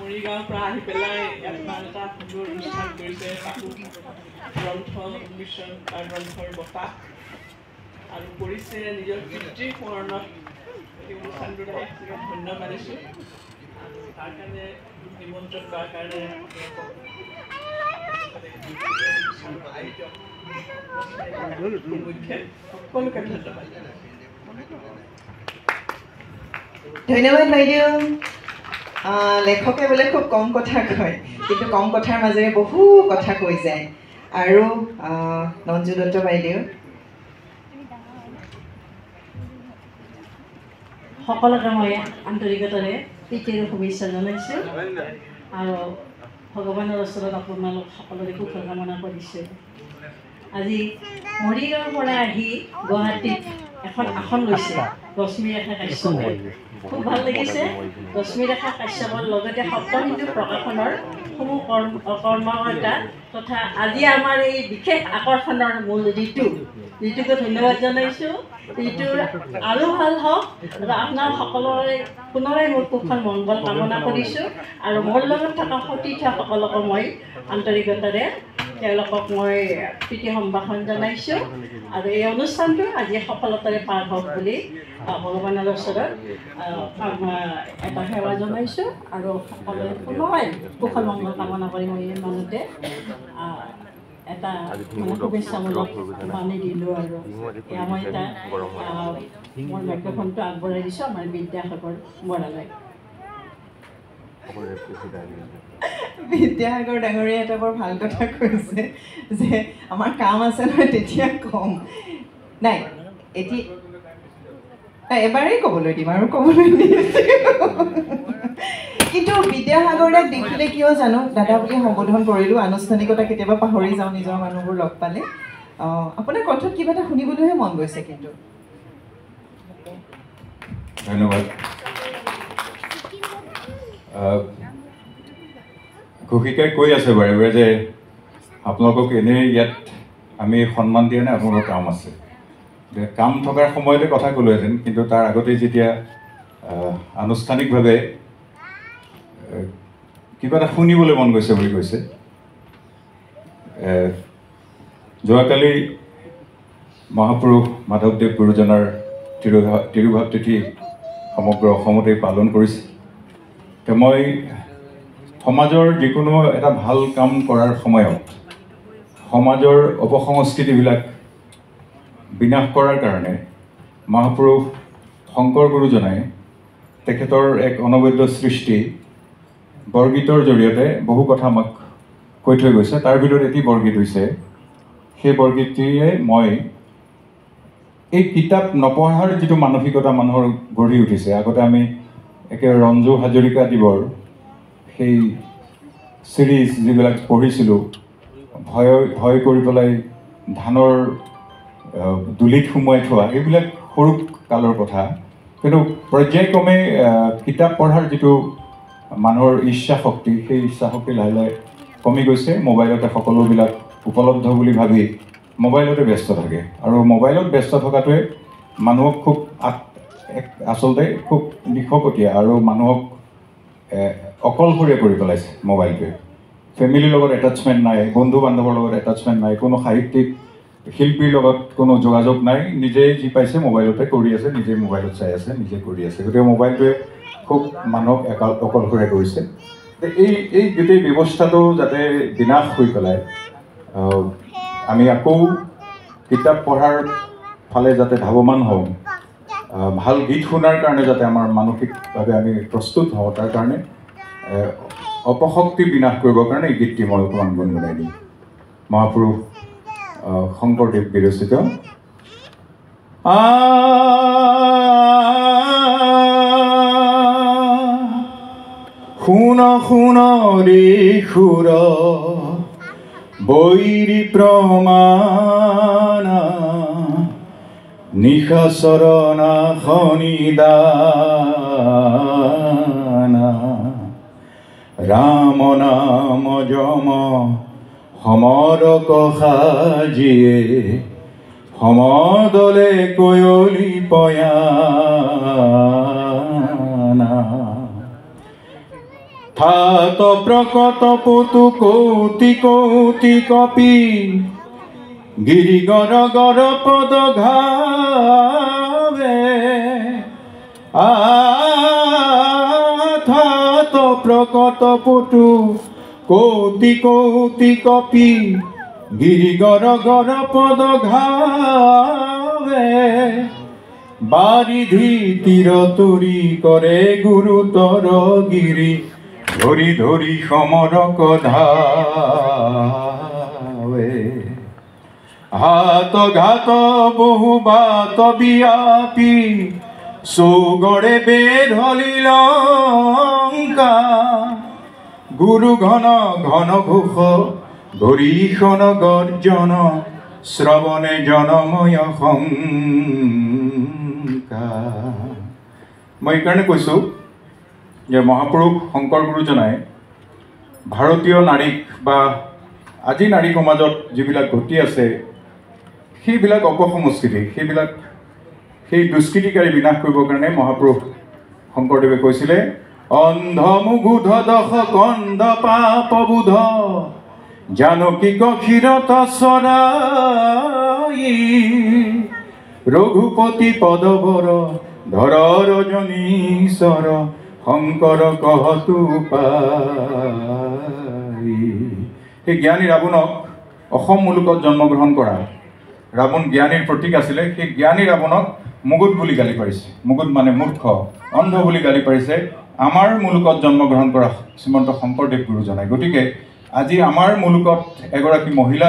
মৰিগাঁৱৰ পৰা আহি পেলাই ইয়াত ইমান এটা সুন্দৰ অনুষ্ঠান কৰিছে তাকো গ্ৰন্থ উন্মোচন গ্ৰন্থৰ বঁটা আৰু কৰিছে নিজৰ পিতৃৰ সোঁৱৰণত এই অনুষ্ঠানটোত ধন্য মানিছোঁ আৰু তাৰ কাৰণে নিমন্ত্ৰণ কৰাৰ কাৰণে সকলোকে ধন্যবাদ। ধন্যবাদ বাইদেউ। লেখকে বোলে খুব কম কথা কয়, কিন্তু কম কথাৰ মাজেৰে বহু কথা কৈ যায়। আৰু নঞ্জু দত্ত বাইদেউ। সকলোকে মই আন্তৰিকতাৰে প্ৰীতিৰ শুভেচ্ছা জনাইছোঁ আৰু ভগৱানৰ ওচৰত আপোনালোক সকলোৰে কুশল কামনা কৰিছোঁ। আজি মৰিগাঁৱৰ পৰা আহি গুৱাহাটীত এখন আসন লৈছে ৰশ্মিৰেখা কাশ্যপে। খুব ভাল লাগিছে। ৰশ্মিৰেখা কাশ্যপৰ লগতে সপ্তহিন্দু প্ৰকাশনৰ সমূহ কৰ্মকৰ্তা তথা আজি আমাৰ এই বিশেষ আকৰ্ষণৰ মূল ঋতুকে ধন্যবাদ জনাইছোঁ। ঋতুৰ আৰু ভাল হওক আৰু আপোনাৰ সকলোৰে পুনৰাই মোৰ কুশল মংগল কামনা কৰিছোঁ আৰু মোৰ লগত থকা সতীৰ্থসকলকো মই আন্তৰিকতাৰে তেওঁলোকক মই প্ৰীতি সম্ভাষণ জনাইছোঁ আৰু এই অনুষ্ঠানটো আজি সফলতাৰে পাৰ হওক বুলি ভগৱানৰ ওচৰত এটা সেৱা জনাইছোঁ আৰু সকলোৱে পুনৰাই কুশল মংগল কামনা কৰি মই এই মানুহতে এটা শুভেচ্ছামূলক বাণী দিলোঁ আৰু এয়া মই এটা মোৰ মাইক্ৰফোনটো আগবঢ়াই দিছোঁ আমাৰ বিদ্যাসাগৰ বৰালৈ। বিদ্যাসাগৰ ডাঙৰীয়া এটা বৰ ভাল কথা কৈছে যে আমাৰ কাম আছে নহয় তেতিয়া কম নাই। এতিয়া এবাৰেই ক'বলৈ দিম আৰু ক'বলৈ কিন্তু বিদ্যাসাগৰক দেখিলে কিয় জানো দাদা বুলি সম্বোধন কৰিলোঁ। আনুষ্ঠানিকতা কেতিয়াবা পাহৰি যাওঁ নিজৰ মানুহবোৰ লগ পালে। আপোনাৰ কণ্ঠত কিবা এটা শুনিবলৈহে মন গৈছে কিন্তু। ধন্যবাদ। ঘোষিকাই কৈ আছে বাৰে বাৰে যে আপোনালোকক এনেই ইয়াত আমি সন্মান দিয়া নাই, আপোনালোকৰ কাম আছে। কাম থকাৰ সময়তে কথা ক'লোহেঁতেন, কিন্তু তাৰ আগতে যেতিয়া আনুষ্ঠানিকভাৱে কিবা এটা শুনিবলৈ মন গৈছে বুলি কৈছে। যোৱাকালি মহাপুৰুষ মাধৱদেৱ গুৰুজনাৰ তিৰুভাৱ তিথি সমগ্ৰ অসমতেই পালন কৰিছে। মই সমাজৰ যিকোনো এটা ভাল কাম কৰাৰ সময়ত সমাজৰ অপসংস্কৃতিবিলাক বিনাশ কৰাৰ কাৰণে মহাপুৰুষ শংকৰ গুৰুজনাই তেখেতৰ এক অনবদ্য সৃষ্টি বৰগীতৰ জৰিয়তে বহু কথা আমাক কৈ থৈ গৈছে। তাৰ ভিতৰত এটি বৰগীত হৈছে, সেই বৰগীতটিৰে মই এই কিতাপ নপঢ়াৰ যিটো মানসিকতা মানুহৰ গঢ়ি উঠিছে। আগতে আমি একেবাৰে ৰঞ্জু হাজৰিকাদেৱৰ সেই চিৰিজ যিবিলাক পঢ়িছিলোঁ, ভয় কৰি পেলাই ধানৰ দুলিত সুমুৱাই থোৱা, এইবিলাক সৰু কালৰ কথা। কিন্তু পৰ্যায়ক্ৰমে কিতাপ পঢ়াৰ যিটো মানুহৰ ইচ্ছা শক্তি, সেই ইচ্ছা শক্তি লাহে লাহে কমি গৈছে। মোবাইলতে সকলোবিলাক উপলব্ধ বুলি ভাবি মোবাইলতে ব্যস্ত থাকে আৰু মোবাইলত ব্যস্ত থকাটোৱে মানুহক খুব আচলতে খুব নিশকতীয়া আৰু মানুহক অকলশৰীয়া কৰি পেলাইছে। মোবাইলটোৱে ফেমিলিৰ লগত এটাচমেণ্ট নাই, বন্ধু বান্ধৱৰ লগত এটাচমেণ্ট নাই, কোনো সাহিত্যিক শিল্পীৰ লগত কোনো যোগাযোগ নাই। নিজেই যি পাইছে মোবাইলতে কৰি আছে, নিজেই মোবাইলত চাই আছে, নিজে কৰি আছে। গতিকে মোবাইলটোৱে খুব মানুহক অকলশৰীয়া কৰিছে। এই গোটেই ব্যৱস্থাটো যাতে বিনাশ হৈ পেলাই আমি আকৌ কিতাপ পঢ়াৰ ফালে যাতে ধাৱমান হওঁ, ভাল গীত শুনাৰ কাৰণে যাতে আমাৰ মানসিকভাৱে আমি প্ৰস্তুত হওঁ, তাৰ কাৰণে অপশক্তি বিনাশ কৰিবৰ কাৰণে এই গীতটি মই অকণমান গুণগুণাই দিম। মহাপুৰুষ শংকৰদেৱ বিৰচিত শুন শুন ৰে সুৰ বৈৰী প্ৰমাণ নিশাচৰণা শনিদানা ৰাম নাম যম সমৰক সাজিয়ে সমদলে কয়লি পয়ানা থাত প্রকট পুতু কৌতি কৌতি কপি গিরি গর গর পদ ঘাবে থাত প্রকট পুতু কৌতি কৌতি কপি গিরি গর গর পদ ঘাবে বারিধি তীর তরি করে গুরুতর গিরি ধরি ধরি সমরক ধাবে হাত ঘাত বহু বাত বিয়াপি সৌগড়ে বেধলি লঙ্কা গুরু ঘন ঘন ঘোষ ধরিষণ গর্জন শ্রবণে জনময় শংকা। মই এইকাৰণে কৈছোঁ যে মহাপুৰুষ শংকৰ গুৰুজনাই ভাৰতীয় নাৰীক বা আজি নাৰী সমাজত যিবিলাক ঘটি আছে সেইবিলাক অপসংস্কৃতি, সেই দুষ্কৃতিকাৰী বিনাশ কৰিবৰ কাৰণে মহাপুৰুষ শংকৰদেৱে কৈছিলে অন্ধ মুগুধ দশ কন্ধ পাপবোধ জানকী ক্ষীৰত চৰাই ৰঘুপতি পদবৰ ধৰ ৰজনীশ্বৰ শংকৰ কহতু পাই। সেই জ্ঞানী ৰাৱণক অসম মুলুকত জন্মগ্ৰহণ কৰা, ৰাৱণ জ্ঞানীৰ প্ৰতীক আছিলে, সেই জ্ঞানী ৰাৱণক মুগুধ বুলি গালি পাৰিছে। মুগুধ মানে মূৰ্খ, অন্ধ বুলি গালি পাৰিছে আমাৰ মুলুকত জন্মগ্ৰহণ কৰা শ্ৰীমন্ত শংকৰদেৱ গুৰুজনাই। গতিকে আজি আমাৰ মুলুকত এগৰাকী মহিলা